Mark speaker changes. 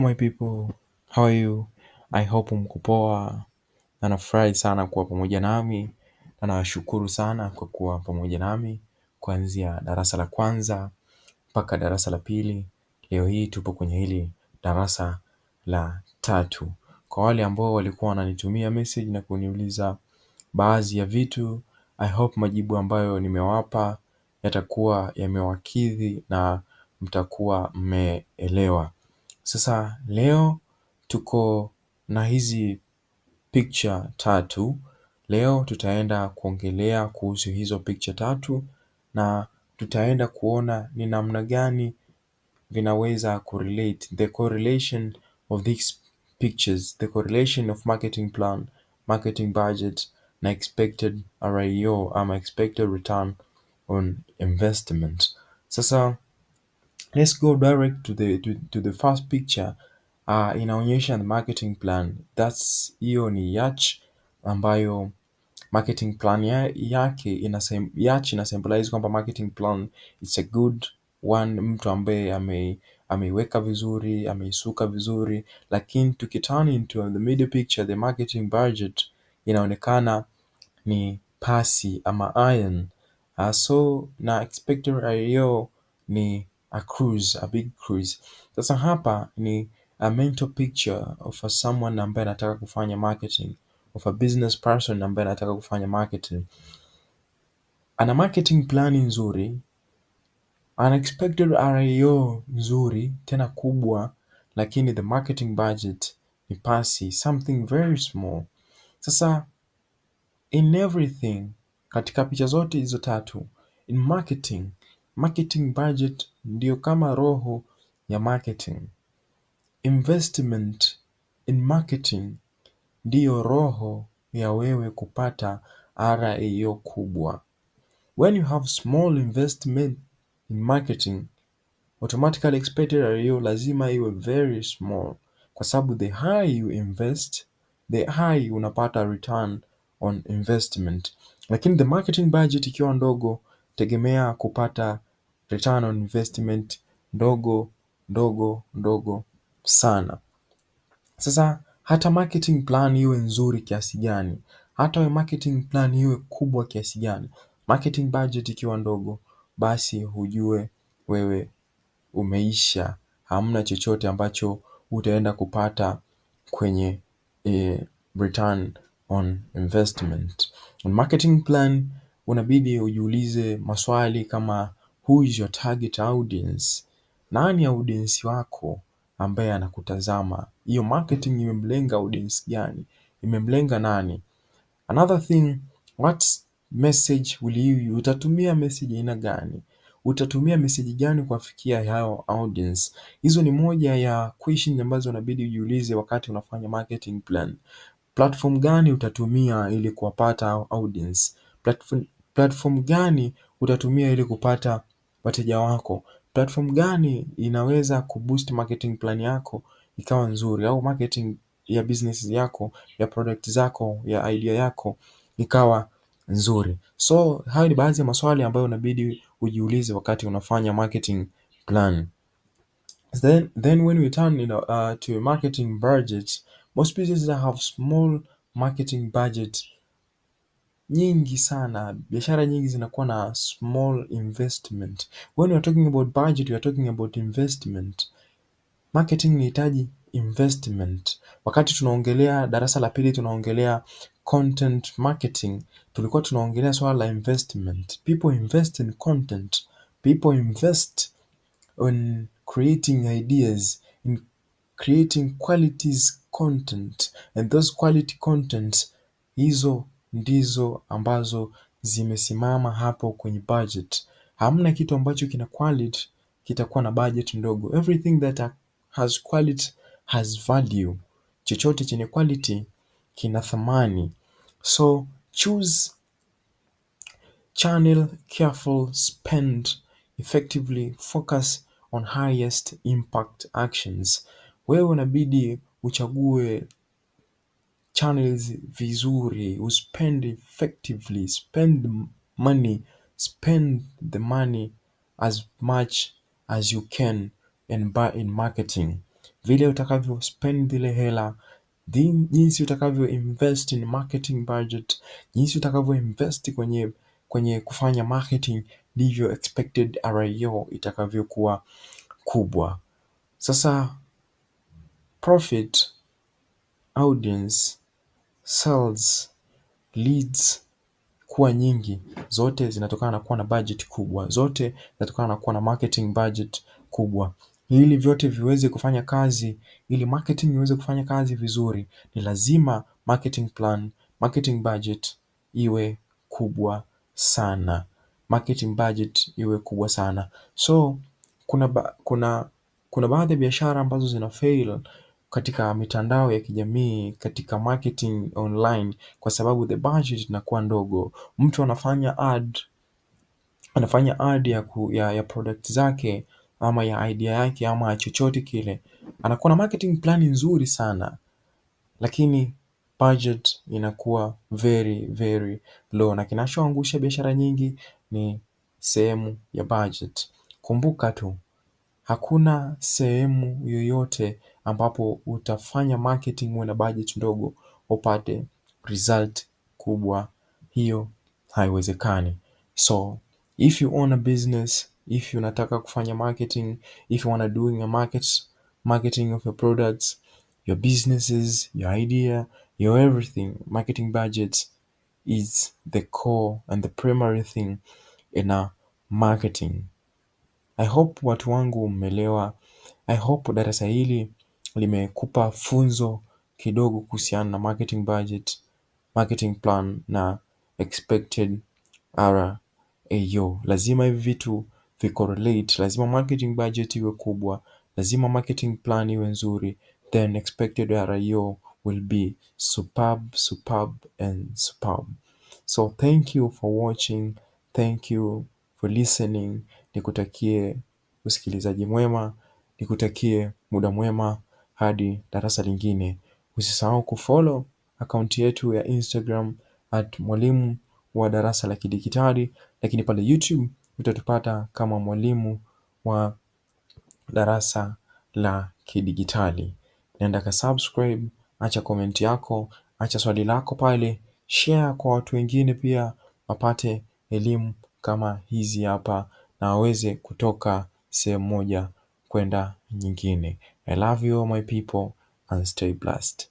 Speaker 1: My people, how are you? I hope mko poa na nafurahi sana kuwa pamoja nami na nawashukuru sana kwa kuwa pamoja nami kuanzia darasa la kwanza mpaka darasa la pili. Leo hii tupo kwenye hili darasa la tatu. Kwa wale ambao walikuwa wananitumia message na kuniuliza baadhi ya vitu, I hope majibu ambayo nimewapa yatakuwa yamewakidhi na mtakuwa mmeelewa. Sasa leo tuko na hizi picture tatu. Leo tutaenda kuongelea kuhusu hizo picture tatu na tutaenda kuona ni namna gani vinaweza correlate, the correlation of these pictures, the correlation of marketing plan, marketing budget na expected RIO ama expected return on investment. Sasa let's go direct to the first picture. Inaonyesha the marketing plan. That's hiyo ni yacht ambayo marketing plan yake yacht ina symbolize kwamba marketing plan it's a good one, mtu ambaye ameiweka vizuri, ameisuka vizuri, lakini tukiturn into the middle picture, the marketing budget inaonekana ni pasi ama iron. So na expected ROI ni a big cruise. Sasa hapa ni a mental picture of someone ambaye anataka kufanya marketing, of a business person ambaye anataka kufanya marketing. Ana marketing plan nzuri, ana expected ROI nzuri tena kubwa, lakini the marketing budget ni pasi, something very small. Sasa in everything, katika picha zote hizo tatu, in marketing budget ndio kama roho ya marketing. Investment in marketing ndiyo roho ya wewe kupata ROI kubwa. When you have small investment in marketing, automatically expected ROI lazima iwe very small, kwa sababu the higher you invest, the higher unapata return on investment. Lakini the marketing budget ikiwa ndogo, tegemea kupata return on investment ndogo sana. Sasa hata marketing plan iwe nzuri kiasi gani, hata marketing plan iwe kubwa kiasi gani, marketing budget ikiwa ndogo, basi hujue wewe umeisha, hamna chochote ambacho utaenda kupata kwenye return on investment. On marketing plan unabidi ujiulize maswali kama who is your target audience? Nani audience wako ambaye anakutazama? Hiyo marketing imemlenga audience gani? Imemlenga nani? Another thing, what message will you, utatumia message aina gani? Utatumia message gani kuwafikia hao audience? Hizo ni moja ya questions ambazo unabidi ujiulize wakati unafanya marketing plan. Platform gani utatumia ili kuwapata audience? Platform gani utatumia ili kupata wateja wako? Platform gani inaweza kuboost marketing plan yako ikawa nzuri, au marketing ya business yako, ya product zako, ya idea yako ikawa nzuri? So hayo ni baadhi ya maswali ambayo unabidi ujiulize wakati unafanya marketing plan. Then when we turn to a marketing budget, most businesses have small marketing budget nyingi sana. Biashara nyingi zinakuwa na small investment. When you're talking about budget, you're talking about investment. Marketing inahitaji investment. Wakati tunaongelea darasa la pili, tunaongelea content marketing, tulikuwa tunaongelea swala la investment. People invest in content. People invest on creating ideas, in creating qualities content, and those quality contents, hizo ndizo ambazo zimesimama hapo kwenye budget. Hamna kitu ambacho kina quality kitakuwa na budget ndogo. Everything that has quality has value. Chochote chenye quality kina thamani. So choose channel careful, spend effectively, focus on highest impact actions. Wewe unabidi uchague channels vizuri, uspend effectively, spend money, spend the money as much as you can in marketing. vile utakavyo spend ile hela, jinsi utakavyo invest in marketing budget, jinsi utakavyo invest kwenye kufanya marketing, ndivyo expected ROI itakavyokuwa kubwa. Sasa profit, audience, sales, leads kuwa nyingi, zote zinatokana na kuwa na budget kubwa, zote zinatokana na kuwa na marketing budget kubwa. Ili vyote viweze kufanya kazi, ili marketing iweze kufanya kazi vizuri, ni lazima marketing plan, marketing budget iwe kubwa sana. Marketing budget iwe kubwa sana. So kuna baadhi ya biashara ambazo zina fail katika mitandao ya kijamii, katika marketing online, kwa sababu the budget inakuwa ndogo. Mtu anafanya ad ya product zake ama ya idea yake ama chochote kile, anakuwa na marketing plan nzuri sana, lakini budget inakuwa very very low, na kinachoangusha biashara nyingi ni sehemu ya budget. Kumbuka tu, hakuna sehemu yoyote ambapo utafanya marketing uwe na budget ndogo upate result kubwa. Hiyo haiwezekani. So if you own a business, if unataka kufanya marketing, if you wanna doing a marketing of your products, your businesses, your idea, your everything, marketing budget is the core and the primary thing in a marketing. I hope watu wangu mmeelewa. I hope darasa hili limekupa funzo kidogo kuhusiana na marketing budget, marketing plan na expected ROI. Lazima hivi vitu vicorrelate, lazima marketing budget iwe kubwa, lazima marketing plan iwe nzuri, then expected ROI will be superb and superb. So thank you for watching, thank you for listening. Nikutakie usikilizaji mwema, nikutakie muda mwema hadi darasa lingine. Usisahau kufollow akaunti yetu ya Instagram @mwalimu wa darasa la kidigitali, lakini pale YouTube utatupata kama mwalimu wa darasa la kidigitali. Nenda ka subscribe, acha comment yako, acha swali lako pale, share kwa watu wengine pia wapate elimu kama hizi hapa na waweze kutoka sehemu moja kwenda nyingine. I love you all my people and stay blessed.